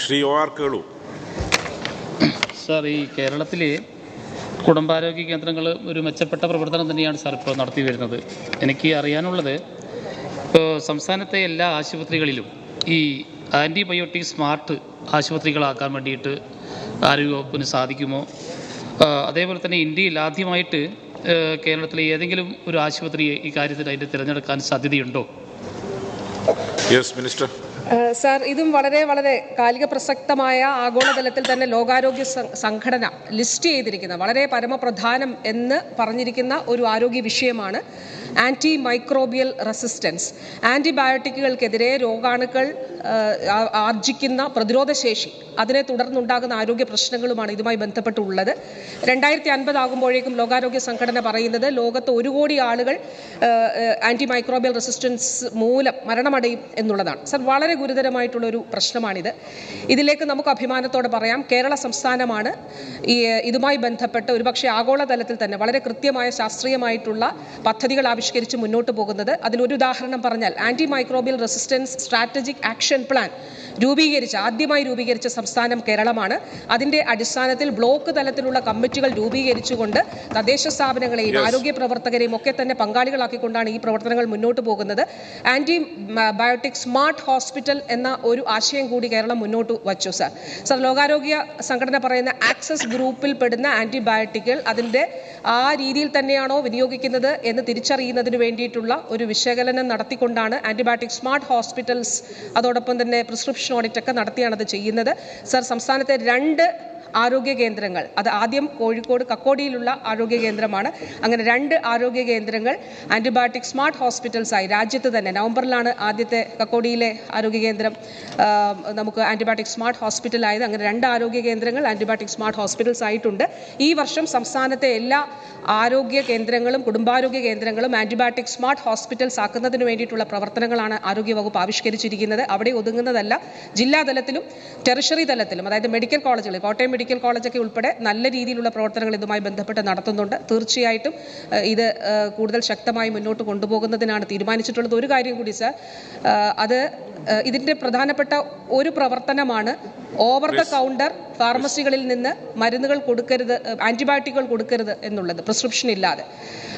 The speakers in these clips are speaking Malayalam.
ശ്രീ OR കേളു. സാർ, ഈ കേരളത്തിലെ കുടുംബാരോഗ്യ കേന്ദ്രങ്ങൾ ഒരു മെച്ചപ്പെട്ട പ്രവർത്തനം തന്നെയാണ് സാർ ഇപ്പോൾ നടത്തി വരുന്നത്. എനിക്ക് അറിയാനുള്ളത്, ഇപ്പോൾ സംസ്ഥാനത്തെ എല്ലാ ആശുപത്രികളിലും ഈ ആൻറ്റിബയോട്ടിക് സ്മാർട്ട് ആശുപത്രികളാക്കാൻ വേണ്ടിയിട്ട് ആരോഗ്യവകുപ്പിന് സാധിക്കുമോ? അതേപോലെ തന്നെ ഇന്ത്യയിൽ ആദ്യമായിട്ട് കേരളത്തിലെ ഏതെങ്കിലും ഒരു ആശുപത്രിയെ ഈ കാര്യത്തിൽ അതിൻ്റെ തിരഞ്ഞെടുക്കാൻ സാധ്യതയുണ്ടോ? Yes minister. സാർ, ഇതും വളരെ വളരെ കാലിക പ്രസക്തമായ ആഗോളതലത്തിൽ തന്നെ ലോകാരോഗ്യ സംഘടന ലിസ്റ്റ് ചെയ്തിരിക്കുന്ന വളരെ പരമപ്രധാനം എന്ന് പറഞ്ഞിരിക്കുന്ന ഒരു ആരോഗ്യ വിഷയമാണ് ആൻറ്റി മൈക്രോബിയൽ റെസിസ്റ്റൻസ്. ആൻറ്റിബയോട്ടിക്കുകൾക്കെതിരെ രോഗാണുക്കൾ ആർജിക്കുന്ന പ്രതിരോധശേഷി, അതിനെ തുടർന്നുണ്ടാകുന്ന ആരോഗ്യ പ്രശ്നങ്ങളുമാണ് ഇതുമായി ബന്ധപ്പെട്ടുള്ളത്. 2050 ആകുമ്പോഴേക്കും ലോകാരോഗ്യ സംഘടന പറയുന്നത് ലോകത്ത് 1 കോടി ആളുകൾ ആൻറ്റി മൈക്രോബിയൽ റെസിസ്റ്റൻസ് മൂലം മരണമടയും എന്നുള്ളതാണ്. സർ, വളരെ ഗുരുതരമായിട്ടുള്ളൊരു പ്രശ്നമാണിത്. ഇതിലേക്ക് നമുക്ക് അഭിമാനത്തോടെ പറയാം, കേരള സംസ്ഥാനമാണ് ഇതുമായി ബന്ധപ്പെട്ട് ഒരുപക്ഷെ ആഗോളതലത്തിൽ തന്നെ വളരെ കൃത്യമായ ശാസ്ത്രീയമായിട്ടുള്ള പദ്ധതികൾ ആവിഷ്കരിച്ച് മുന്നോട്ട് പോകുന്നത്. അതിലൊരു ഉദാഹരണം പറഞ്ഞാൽ, antimicrobial resistance strategic action plan ആദ്യമായി രൂപീകരിച്ച സംസ്ഥാനം കേരളമാണ്. അതിൻ്റെ അടിസ്ഥാനത്തിൽ ബ്ലോക്ക് തലത്തിലുള്ള കമ്മിറ്റികൾ രൂപീകരിച്ചുകൊണ്ട് തദ്ദേശ സ്ഥാപനങ്ങളെയും ആരോഗ്യ പ്രവർത്തകരെയും ഒക്കെ തന്നെ പങ്കാളികളാക്കിക്കൊണ്ടാണ് ഈ പ്രവർത്തനങ്ങൾ മുന്നോട്ട് പോകുന്നത്. ആൻറ്റി ബയോട്ടിക് സ്മാർട്ട് ഹോസ്പിറ്റൽ എന്ന ഒരു ആശയം കൂടി കേരളം മുന്നോട്ട് വച്ചു. സർ, ലോകാരോഗ്യ സംഘടന പറയുന്ന ആക്സസ് ഗ്രൂപ്പിൽ പെടുന്ന ആൻറ്റിബയോട്ടിക്കുകൾ അതിൻ്റെ ആ രീതിയിൽ തന്നെയാണോ വിനിയോഗിക്കുന്നത് എന്ന് തിരിച്ചറിയുന്നതിന് വേണ്ടിയിട്ടുള്ള ഒരു വിശകലനം നടത്തിക്കൊണ്ടാണ് ആൻറ്റിബയോട്ടിക് സ്മാർട്ട് ഹോസ്പിറ്റൽസ്, അതോടൊപ്പം തന്നെ പ്രിസ്ക്രിപ്ഷൻ ഓഡിറ്റ് ഒക്കെ നടത്തിയാണ് അത് ചെയ്യുന്നത്. സർ, സംസ്ഥാനത്തെ 2 ആരോഗ്യ കേന്ദ്രങ്ങൾ, അത് ആദ്യം കോഴിക്കോട് കക്കോടിയിലുള്ള ആരോഗ്യ കേന്ദ്രമാണ്. അങ്ങനെ 2 ആരോഗ്യ കേന്ദ്രങ്ങൾ ആൻറ്റിബയോട്ടിക് സ്മാർട്ട് ഹോസ്പിറ്റൽസ് ആയി രാജ്യത്ത് തന്നെ നവംബറിലാണ് ആദ്യത്തെ കക്കോടിയിലെ ആരോഗ്യ കേന്ദ്രം നമുക്ക് ആൻറ്റിബയോട്ടിക് സ്മാർട്ട് ഹോസ്പിറ്റലായത്. അങ്ങനെ 2 ആരോഗ്യ കേന്ദ്രങ്ങൾ ആൻറ്റിബയോട്ടിക് സ്മാർട്ട് ഹോസ്പിറ്റൽസ് ആയിട്ടുണ്ട്. ഈ വർഷം സംസ്ഥാനത്തെ എല്ലാ ആരോഗ്യ കേന്ദ്രങ്ങളും കുടുംബാരോഗ്യ കേന്ദ്രങ്ങളും ആൻറ്റിബയോട്ടിക് സ്മാർട്ട് ഹോസ്പിറ്റൽസ് ആക്കുന്നതിന് വേണ്ടിയിട്ടുള്ള പ്രവർത്തനങ്ങളാണ് ആരോഗ്യവകുപ്പ് ആവിഷ്കരിച്ചിരിക്കുന്നത്. അവിടെ ഒതുങ്ങുന്നതല്ല, ജില്ലാതലത്തിലും ടെറിഷറി തലത്തിലും, അതായത് മെഡിക്കൽ കോളേജുകൾ, കോട്ടയം മെഡിക്കൽ കോളേജൊക്കെ ഉൾപ്പെടെ നല്ല രീതിയിലുള്ള പ്രവർത്തനങ്ങൾ ഇതുമായി ബന്ധപ്പെട്ട് നടത്തുന്നുണ്ട്. തീർച്ചയായിട്ടും ഇത് കൂടുതൽ ശക്തമായി മുന്നോട്ട് കൊണ്ടുപോകുന്നതിനാണ് തീരുമാനിച്ചിട്ടുള്ളത്. ഒരു കാര്യം കൂടി സർ, അത് ഇതിൻ്റെ പ്രധാനപ്പെട്ട ഒരു പ്രവർത്തനമാണ് ഓവർ ദ കൗണ്ടർ ഫാർമസികളിൽ നിന്ന് മരുന്നുകൾ കൊടുക്കരുത്, ആൻറ്റിബയോട്ടിക്കുകൾ കൊടുക്കരുത് എന്നുള്ളത്, പ്രിസ്ക്രിപ്ഷൻ ഇല്ലാതെ.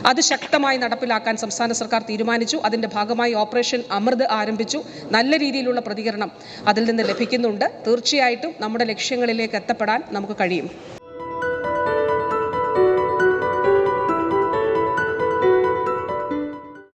അത് ശക്തമായി നടപ്പിലാക്കാൻ സംസ്ഥാന സർക്കാർ തീരുമാനിച്ചു. അതിൻ്റെ ഭാഗമായി ഓപ്പറേഷൻ അമൃത് ആരംഭിച്ചു. നല്ല രീതിയിലുള്ള പ്രതികരണം അതിൽ നിന്ന് ലഭിക്കുന്നുണ്ട്. തീർച്ചയായിട്ടും നമ്മുടെ ലക്ഷ്യങ്ങളിലേക്ക് എത്തപ്പെടാൻ നമുക്ക് കഴിയും.